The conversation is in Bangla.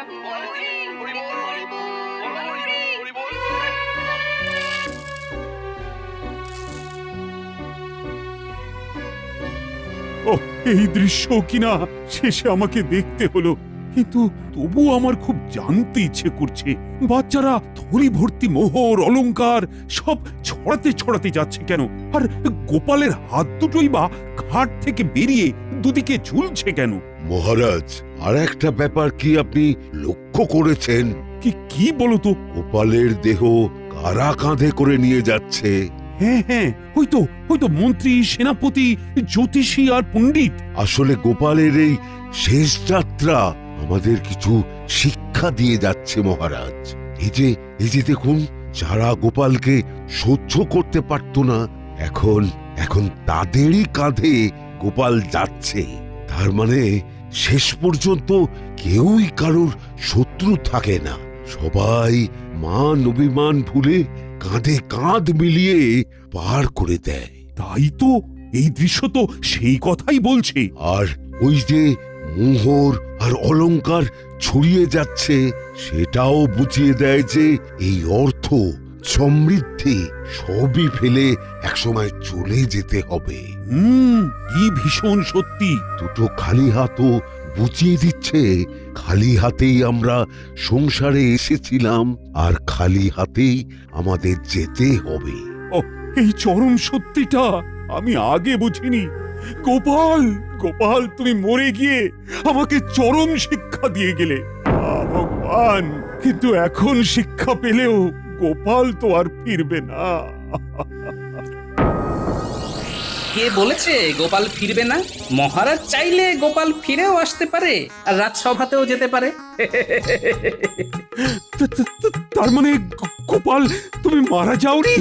ওহ, এই দৃশ্য কিনা শেষে আমাকে দেখতে হলো, কিন্তু তবু আমার খুব জানতে ইচ্ছে করছে বাচ্চারা থলি ভর্তি মোহর অলংকার সব ছড়াতে ছড়াতে যাচ্ছে কেন, আর গোপালের হাত দুটোই বা ঘাট থেকে বেরিয়ে দুদিকে ঝুলছে কেন? মহারাজ, আর একটা ব্যাপার কি আপনি লক্ষ্য করেছেন? কি কি বলতো? গোপালের দেহ কারা কাঁধে করে নিয়ে যাচ্ছে? হ্যাঁ হ্যাঁ, হয়তো মন্ত্রী, সেনাপতি, জ্যোতিষী আর পণ্ডিত। আসলে গোপালের এই শেষ যাত্রা আমাদের কিছু শিক্ষা দিয়ে যাচ্ছে মহারাজ। এই যে দেখুন, যারা গোপালকে সহ্য করতে পারত না, এখন তাদেরই কাঁধে গোপাল যাচ্ছে। তার মানে শেষ পর্যন্ত কেউই কারোর শত্রু থাকে না, সবাই মান অভিমান ভুলে কাঁধে কাঁধ মিলিয়ে পার করে দেয়। তাই তো, এই দৃশ্য তো সেই কথাই বলছে। আর ওই যে মোহর আর অলংকার ছড়িয়ে যাচ্ছে, সেটাও বুঝিয়ে দেয় যে এই অর্থ, সমৃদ্ধি সবই ফেলে একসময় চলে যেতে হবে। কি ভীষণ সত্যি। দুটো খালি হাতও বুঝিয়ে দিচ্ছে খালি হাতেই আমরা সংসারে এসেছিলাম, আর খালি হাতেই আমাদের যেতে হবে। এই চরম সত্যিটা আমি আগে বুঝিনি। গোপাল, গোপাল, তুমি মরে গিয়ে আমাকে চরম শিক্ষা দিয়ে গেলে। ভগবান, কিন্তু এখন শিক্ষা পেলেও গোপাল তো আর ফিরবে না। কে বলেছে গোপাল ফিরবে না? মহারাজ চাইলে গোপাল ফিরেও আসতে পারে, আর রাজসভাতেও যেতে পারে। তার মানে গোপাল, তুমি মারা যাওনি?